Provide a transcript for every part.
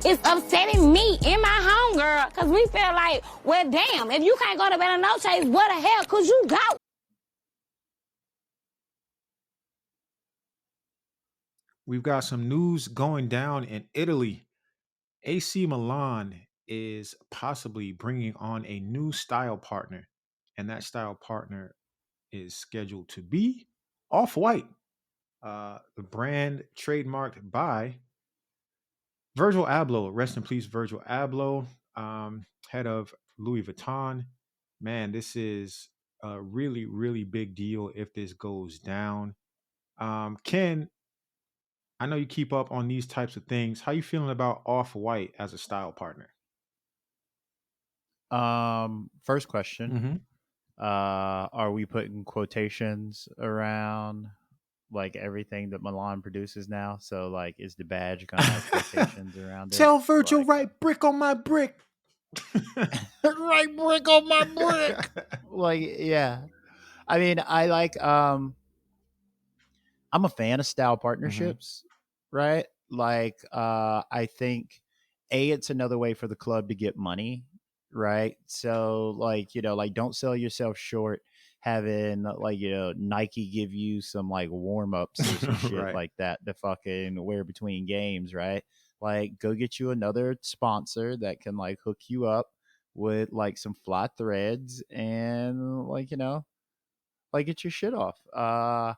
It's upsetting me and my homegirl because we feel like, well, damn, if you can't go to Bella Noche's, where the hell could you go? We've got some news going down in Italy. AC Milan is possibly bringing on a new style partner, and that style partner is scheduled to be Off-White, the brand trademarked by Virgil Abloh. Rest in peace, Virgil Abloh, head of Louis Vuitton. Man, this is a really, really big deal if this goes down. Ken, I know you keep up on these types of things. How you feeling about Off-White as a style partner? First question. Mm-hmm. Are we putting quotations around like everything that Milan produces now? So like is the badge gonna have quotations around it? Tell Virgil, Like right brick on my brick. right brick on my brick. Like, yeah. I mean, I'm a fan of style Mm-hmm. partnerships, right? Like, I think it's another way for the club to get money, right? So, like, like don't sell yourself short having like Nike give you some like warm ups or some shit Right. like that to fucking wear between games, right? Like, go get you another sponsor that can like hook you up with like some fly threads and like like get your shit off. I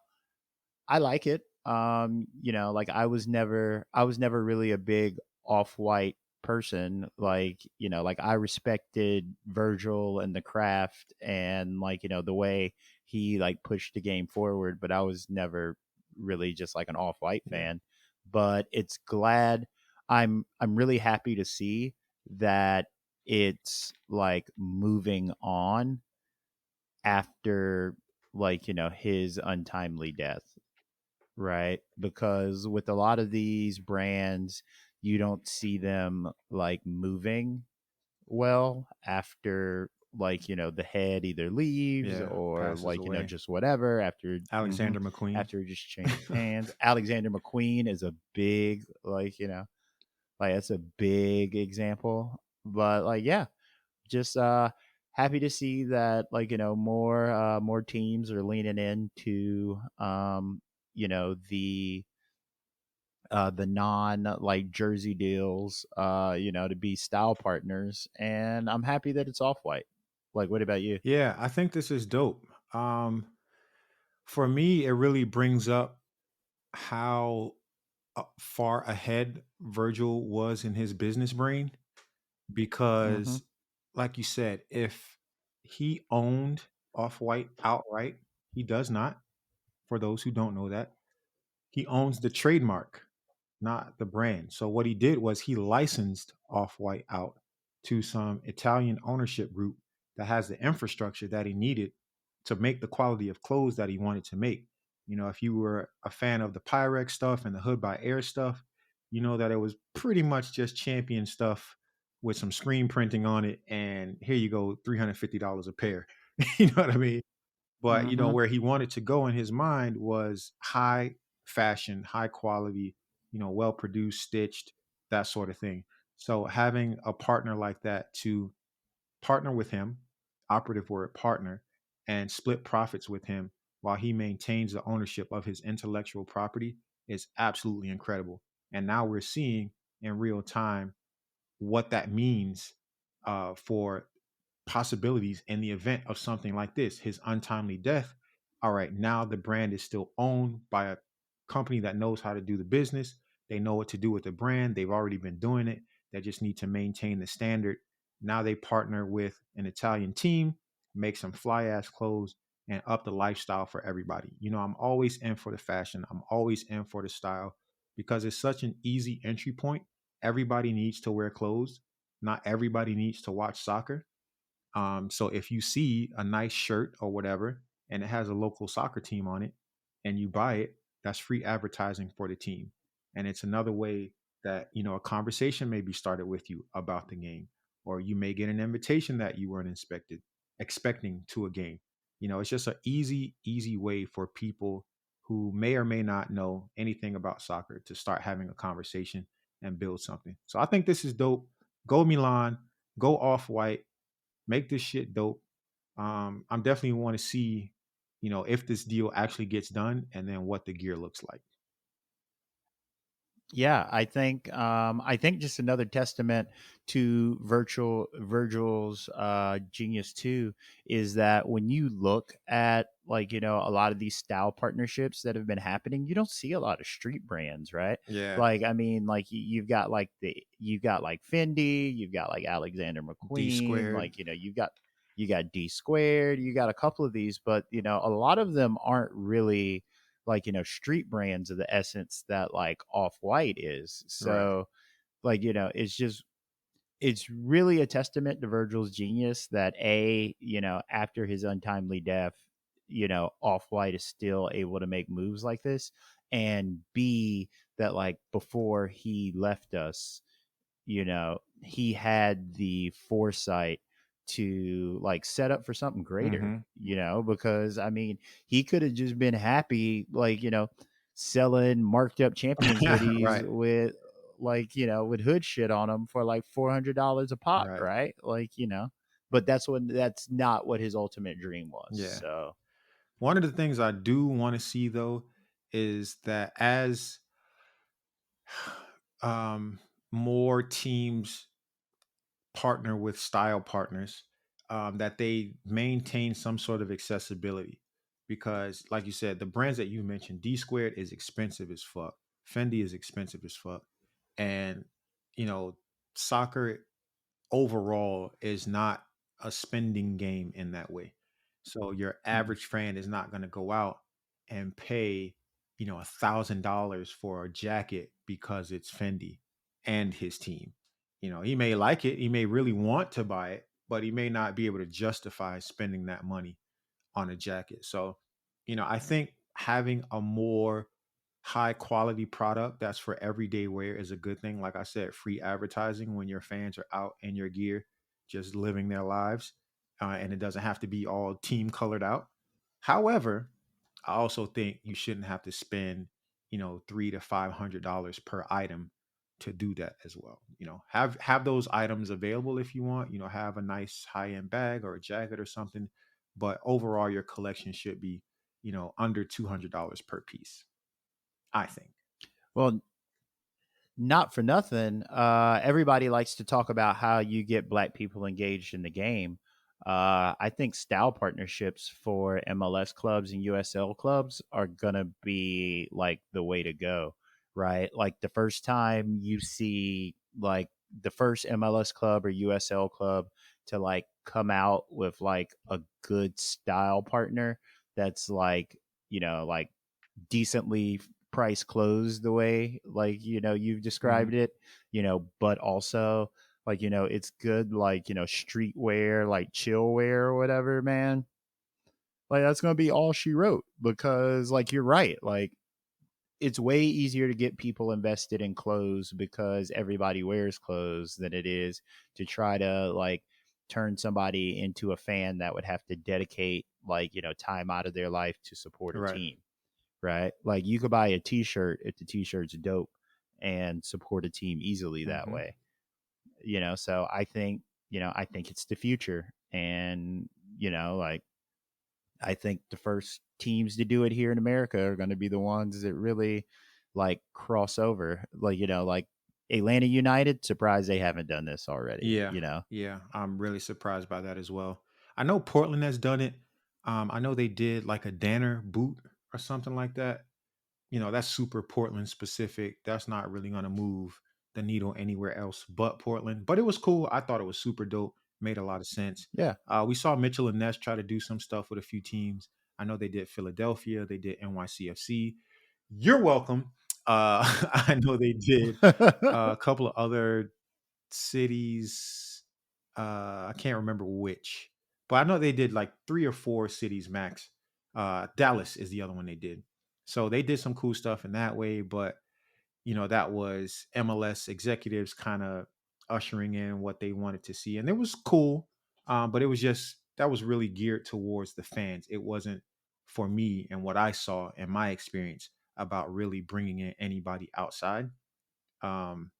like it. Like I was never really a big off-white person. Like, like I respected Virgil and the craft and like, the way he like pushed the game forward, but I was never really just like an off-white Yeah. fan. But it's glad I'm really happy to see that it's like moving on after like, his untimely death, right? Because with a lot of these brands, you don't see them like moving well after like the head either leaves Yeah. or Passes like away. just whatever after Alexander McQueen. after it just changes hands. Alexander McQueen is a big like like that's a big example, but like yeah, just happy to see that like more teams are leaning into the non like jersey deals to be style partners, and I'm happy that it's Off-White. Like, what about you? Yeah, I think this is dope. For me, it really brings up how far ahead Virgil was in his business brain Mm-hmm. because, like you said, if he owned Off-White outright, he does not. For those who don't know that, he owns the trademark, not the brand. So what he did was he licensed Off-White out to some Italian ownership group that has the infrastructure that he needed to make the quality of clothes that he wanted to make. You know, if you were a fan of the Pyrex stuff and the Hood by Air stuff, you know that it was pretty much just champion stuff with some screen printing on it. And here you go, $350 a pair. You know what I mean? But you know Mm-hmm. where he wanted to go in his mind was high fashion, high quality, well produced, stitched, that sort of thing. So having a partner like that to partner with him, operative word partner, and split profits with him while he maintains the ownership of his intellectual property is absolutely incredible. And now we're seeing in real time what that means for possibilities in the event of something like this, his untimely death. All right, now the brand is still owned by a company that knows how to do the business. They know what to do with the brand. They've already been doing it. They just need to maintain the standard. Now they partner with an Italian team, make some fly ass clothes, and up the lifestyle for everybody. You know, I'm always in for the fashion. I'm always in for the style because it's such an easy entry point. Everybody needs to wear clothes. Not everybody needs to watch soccer. So if you see a nice shirt or whatever, and it has a local soccer team on it, and you buy it, that's free advertising for the team. And it's another way that, a conversation may be started with you about the game, or you may get an invitation that you weren't expecting to a game. It's just an easy, easy way for people who may or may not know anything about soccer to start having a conversation and build something. So I think this is dope. Go Milan, go Off-White, make this shit dope. I'm definitely want to see, if this deal actually gets done and then what the gear looks like. Yeah, I think just another testament to Virgil's genius too is that when you look at like a lot of these style partnerships that have been happening, you don't see a lot of street brands, right? Yeah. Like I mean, like you've got like Fendi, you've got like Alexander D McQueen, squared. like you got D squared, you got a couple of these, but a lot of them aren't really like street brands of the essence that like Off-White is. Right. So like it's really a testament to Virgil's genius that after his untimely death, Off-White is still able to make moves like this, and B, that like before he left us, he had the foresight to like set up for something greater, Mm-hmm. because I mean, he could have just been happy, like, selling marked up champions hoodies Right. with like, with hood shit on them for like $400 a pop, Right. right? Like, but that's not what his ultimate dream was. Yeah. So, One of the things I do want to see though is that as um more teams partner with style partners, that they maintain some sort of accessibility. Because, like you said, the brands that you mentioned, D squared is expensive as fuck. Fendi is expensive as fuck. And, you know, soccer overall is not a spending game in that way. So your mm, average fan is not going to go out and pay, $1,000 for a jacket because it's Fendi and his team. He may like it, he may really want to buy it, but he may not be able to justify spending that money on a jacket. So, I think having a more high quality product that's for everyday wear is a good thing. Like I said, free advertising when your fans are out in your gear, just living their lives, and it doesn't have to be all team colored out. However, I also think you shouldn't have to spend, $300 to $500 per item to do that as well. Have those items available if you want. Have a nice high end bag or a jacket or something, but overall, your collection should be, under $200 per piece, I think. well, not for nothing. Everybody likes to talk about how you get black people engaged in the game. I think style partnerships for MLS clubs and USL clubs are gonna be like the way to go, right? Like the first time you see like the first MLS club or USL club to like come out with like a good style partner that's like like decently price clothes the way like you've Mhm. described it, but also like it's good like streetwear like chill wear or whatever, man. Like that's gonna be all she wrote because like you're right, like it's way easier to get people invested in clothes because everybody wears clothes than it is to try to like turn somebody into a fan that would have to dedicate like time out of their life to support a Right. team, right? Like you could buy a t-shirt if the t-shirt's dope and support a team easily that Mhm. way. So I think it's the future. And, like I think the first teams to do it here in America are going to be the ones that really like cross over. Like, like Atlanta United, surprised they haven't done this already, Yeah. Yeah. I'm really surprised by that as well. I know Portland has done it. I know they did like a Danner boot or something like that. That's super Portland specific. That's not really going to move the needle anywhere else but Portland. But it was cool. I thought it was super dope. Made a lot of sense. Yeah. We saw Mitchell and Ness try to do some stuff with a few teams. I know they did Philadelphia. They did NYCFC. You're welcome. I know they did a couple of other cities. I can't remember which, but I know they did like 3 or 4 cities max. Dallas is the other one they did. So they did some cool stuff in that way, but that was MLS executives kind of ushering in what they wanted to see, and it was cool. But it was just that was really geared towards the fans. It wasn't for me and what I saw and my experience about really bringing in anybody outside. Um,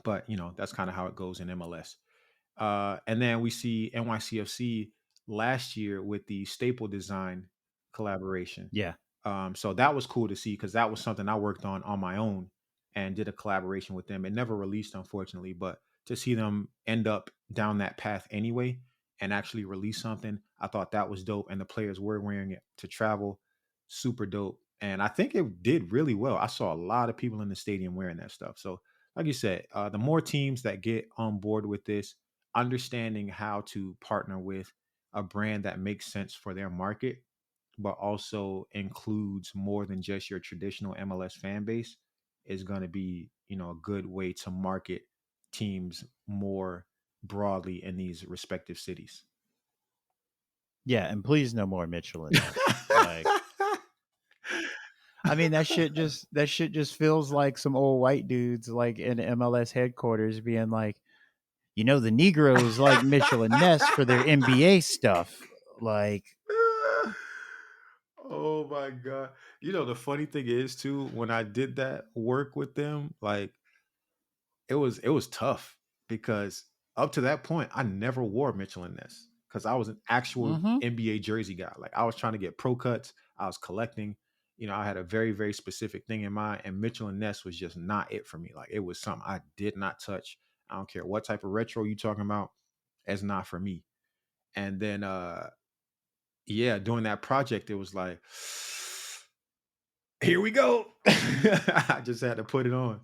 But that's kind of how it goes in MLS. And then we see NYCFC last year with the Staple Design collaboration. Yeah. So that was cool to see because that was something I worked on my own and did a collaboration with them. It never released, unfortunately, but to see them end up down that path anyway and actually release something, I thought that was dope. And the players were wearing it to travel, super dope. And I think it did really well. I saw a lot of people in the stadium wearing that stuff. So, like you said, the more teams that get on board with this, understanding how to partner with a brand that makes sense for their market but also includes more than just your traditional MLS fan base is going to be, a good way to market teams more broadly in these respective cities. Yeah, and please no more Mitchell and Ness. Like, I mean, that shit just feels like some old white dudes like in MLS headquarters being like, the Negroes like Mitchell and Ness for their NBA stuff. Like, Oh my god. The funny thing is too, when I did that work with them, like it was tough because up to that point I never wore Mitchell and Ness because I was an actual mm-hmm. NBA jersey guy. Like I was trying to get pro cuts, I was collecting. I had a very, very specific thing in mind, and Mitchell and Ness was just not it for me. Like it was something I did not touch. I don't care what type of retro you talking about, it's not for me. And then yeah, doing that project, it was like, here we go. I just had to put it on.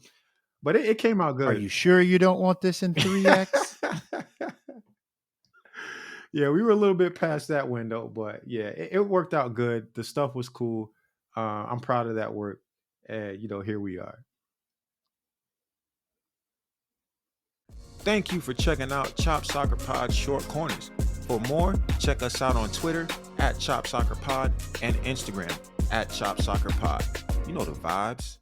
But it came out Are good. you sure you don't want this in 3X? Yeah, we were a little bit past that window, but yeah, it worked out good. The stuff was cool. I'm proud of that work. And, here we are. Thank you for checking out Chop Soccer Pod Short Corners. For more, check us out on Twitter @Chop Soccer Pod and Instagram @Chop Soccer Pod. You know the vibes.